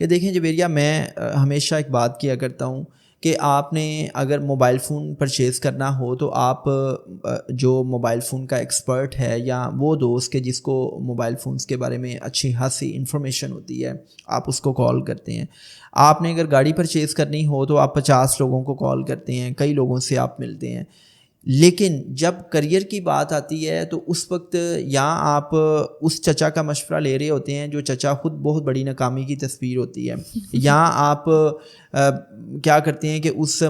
کہ دیکھیں جویریہ، میں ہمیشہ ایک بات کیا کرتا ہوں کہ آپ نے اگر موبائل فون پرچیز کرنا ہو تو آپ جو موبائل فون کا ایکسپرٹ ہے یا وہ دوست کہ جس کو موبائل فونز کے بارے میں اچھی خاصی انفارمیشن ہوتی ہے، آپ اس کو کال کرتے ہیں. آپ نے اگر گاڑی پرچیز کرنی ہو تو آپ 50 لوگوں کو کال کرتے ہیں، کئی لوگوں سے آپ ملتے ہیں. لیکن جب کریئر کی بات آتی ہے تو اس وقت یا آپ اس چچا کا مشورہ لے رہے ہوتے ہیں جو چچا خود بہت بڑی ناکامی کی تصویر ہوتی ہے، یا آپ کیا کرتے ہیں کہ اس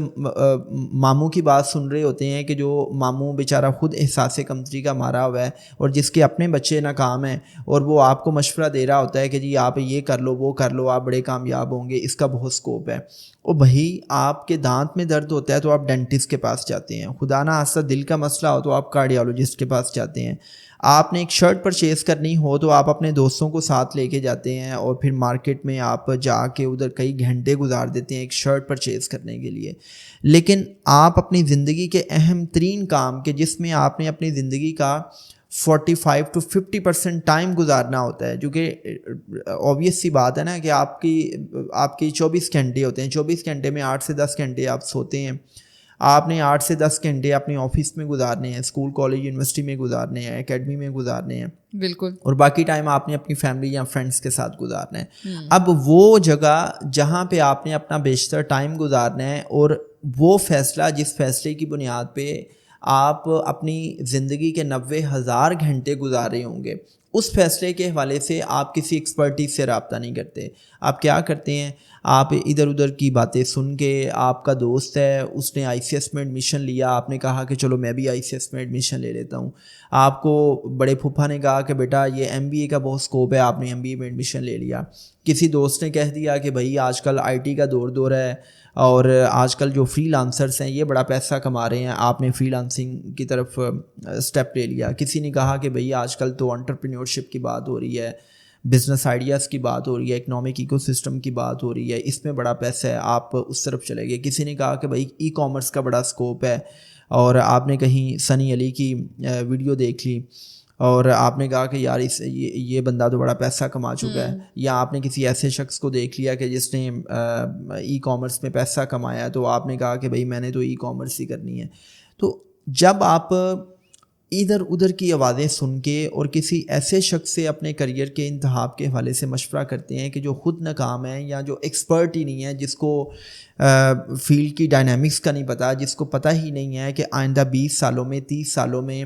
ماموں کی بات سن رہے ہوتے ہیں کہ جو ماموں بیچارہ خود احساس کمتری کا مارا ہوا ہے اور جس کے اپنے بچے ناکام ہیں، اور وہ آپ کو مشورہ دے رہا ہوتا ہے کہ جی آپ یہ کر لو وہ کر لو، آپ بڑے کامیاب ہوں گے، اس کا بہت اسکوپ ہے. اور بھائی آپ کے دانت میں درد ہوتا ہے تو آپ ڈینٹسٹ کے پاس جاتے ہیں، خدا نہ خاصہ دل کا مسئلہ ہو تو آپ کارڈیالوجسٹ کے پاس جاتے ہیں. آپ نے ایک شرٹ پرچیز کرنی ہو تو آپ اپنے دوستوں کو ساتھ لے کے جاتے ہیں اور پھر مارکیٹ میں آپ جا کے ادھر کئی گھنٹے گزار دیتے ہیں ایک شرٹ پرچیز کرنے کے لیے. لیکن آپ اپنی زندگی کے اہم ترین کام کہ جس میں آپ نے اپنی زندگی کا 45 to 50% ٹائم گزارنا ہوتا ہے، جو کہ اوبیس سی بات ہے نا کہ آپ کی 24 گھنٹے ہوتے ہیں، 24 گھنٹے میں 8 سے 10 گھنٹے آپ سوتے ہیں. آپ نے 8 سے 10 گھنٹے اپنے آفس میں گزارنے ہیں، اسکول کالج یونیورسٹی میں گزارنے ہیں، اکیڈمی میں گزارنے ہیں، بالکل، اور باقی ٹائم آپ نے اپنی فیملی یا فرینڈس کے ساتھ گزارنا ہے. اب وہ جگہ جہاں پہ آپ نے اپنا بیشتر ٹائم گزارنا ہے، اور وہ فیصلہ جس فیصلے کی بنیاد پہ آپ اپنی زندگی کے 90,000 گھنٹے گزار رہے ہوں گے، اس فیصلے کے حوالے سے آپ کسی ایکسپرٹیز سے رابطہ نہیں کرتے. آپ کیا کرتے ہیں؟ آپ ادھر ادھر کی باتیں سن کے، آپ کا دوست ہے اس نے آئی سی ایس میں ایڈمیشن لیا، آپ نے کہا کہ چلو میں بھی آئی سی ایس میں ایڈمیشن لے لیتا ہوں. آپ کو بڑے پھپھا نے کہا کہ بیٹا یہ ایم بی اے کا بہت اسکوپ ہے، آپ نے ایم بی اے میں ایڈمیشن لے لیا. کسی دوست نے کہہ دیا کہ بھائی آج کل آئی ٹی کا دور ہے اور آج کل جو فری لانسرس ہیں یہ بڑا پیسہ کما رہے ہیں، آپ نے فری لانسنگ کی طرف اسٹیپ لے لیا. کسی نے کہا کہ بھئی آج کل تو انٹرپرینیورشپ کی بات ہو رہی ہے، بزنس آئیڈیاز کی بات ہو رہی ہے، اکنامک ایکو سسٹم کی بات ہو رہی ہے، اس میں بڑا پیسہ ہے، آپ اس طرف چلے گئے. کسی نے کہا کہ بھئی ای کامرس کا بڑا اسکوپ ہے، اور آپ نے کہیں سنی علی کی ویڈیو دیکھ لی اور آپ نے کہا کہ یار یہ بندہ تو بڑا پیسہ کما چکا ہے. یا آپ نے کسی ایسے شخص کو دیکھ لیا کہ جس نے ای کامرس میں پیسہ کمایا، تو آپ نے کہا کہ بھئی میں نے تو ای کامرس ہی کرنی ہے. تو جب آپ ادھر ادھر کی آوازیں سن کے اور کسی ایسے شخص سے اپنے کریئر کے انتخاب کے حوالے سے مشورہ کرتے ہیں کہ جو خود ناکام ہے یا جو ایکسپرٹ ہی نہیں ہے، جس کو فیلڈ کی ڈائنامکس کا نہیں پتہ، جس کو پتہ ہی نہیں ہے کہ آئندہ 20 سالوں میں 30 سالوں میں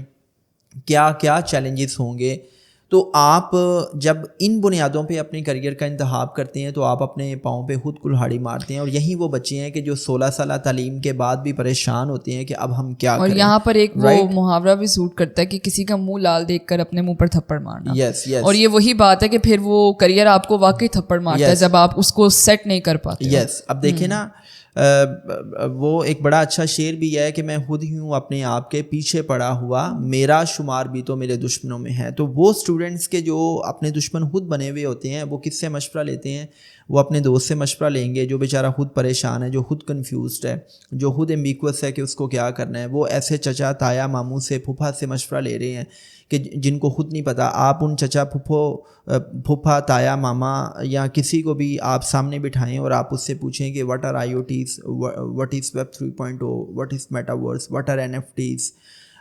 کیا کیا چیلنجز ہوں گے، تو آپ جب ان بنیادوں پہ اپنے کریئر کا انتخاب کرتے ہیں تو آپ اپنے پاؤں پہ خود کلہاڑی مارتے ہیں. اور یہی وہ بچے ہیں کہ جو 16 سالہ تعلیم کے بعد بھی پریشان ہوتے ہیں کہ اب ہم کیا کریں. اور یہاں پر ایک وہ محاورہ بھی سوٹ کرتا ہے کہ کسی کا منہ لال دیکھ کر اپنے منہ پر تھپڑ مارنا. اور یہ وہی بات ہے کہ پھر وہ کریئر آپ کو واقعی تھپڑ مارتا ہے جب آپ اس کو سیٹ نہیں کر پاتے. اب دیکھیں نا، وہ ایک بڑا اچھا شعر بھی ہے کہ میں خود ہی ہوں اپنے آپ کے پیچھے پڑا ہوا، میرا شمار بھی تو میرے دشمنوں میں ہے. تو وہ اسٹوڈنٹس کے جو اپنے دشمن خود بنے ہوئے ہوتے ہیں وہ کس سے مشورہ لیتے ہیں؟ وہ اپنے دوست سے مشورہ لیں گے جو بیچارہ خود پریشان ہے، جو خود کنفیوزڈ ہے، جو خود ایمبیکوس ہے کہ اس کو کیا کرنا ہے. وہ ایسے چچا تایا ماموں سے پھوپھا سے مشورہ لے رہے ہیں کہ جن کو خود نہیں پتہ. آپ ان چچا پھوپھا تایا ماما یا کسی کو بھی آپ سامنے بٹھائیں اور آپ اس سے پوچھیں کہ what are I O Ts, what is web 3.0، what is metaverse, what are N F Ts,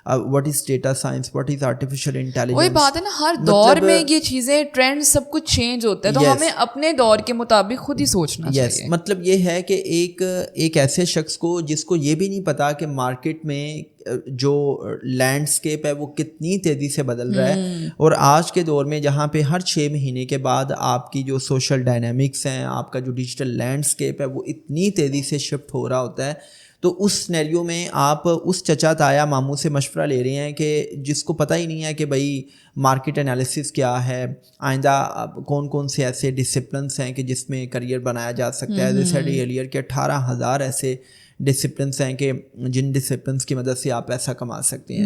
what is data science, what is artificial intelligence. وہی بات ہے نا، ہر دور میں یہ چیزیں ٹرینڈ سب کچھ چینج ہوتا ہے، تو ہمیں اپنے دور کے مطابق خود ہی سوچنا چاہیے. مطلب یہ ہے کہ ایک ایسے شخص کو جس کو یہ بھی نہیں پتا کہ مارکیٹ میں جو لینڈسکیپ ہے وہ کتنی تیزی سے بدل رہا ہے، اور آج کے دور میں جہاں پہ ہر 6 مہینے کے بعد آپ کی جو سوشل ڈائنامکس ہیں، آپ کا جو ڈیجیٹل لینڈسکیپ ہے وہ اتنی تیزی سے شفٹ ہو رہا ہوتا ہے. تو اس سینیریو میں آپ اس چچا تایا ماموں سے مشورہ لے رہے ہیں کہ جس کو پتہ ہی نہیں ہے کہ بھئی مارکیٹ انالیسس کیا ہے، آئندہ کون کون سے ایسے ڈسپلنس ہیں کہ جس میں کریئر بنایا جا سکتا ہے. جیسے ایئر کے 18,000 ایسے ڈسپلنس ہیں کہ جن ڈسپلنس کی مدد سے آپ پیسہ کما سکتے ہیں.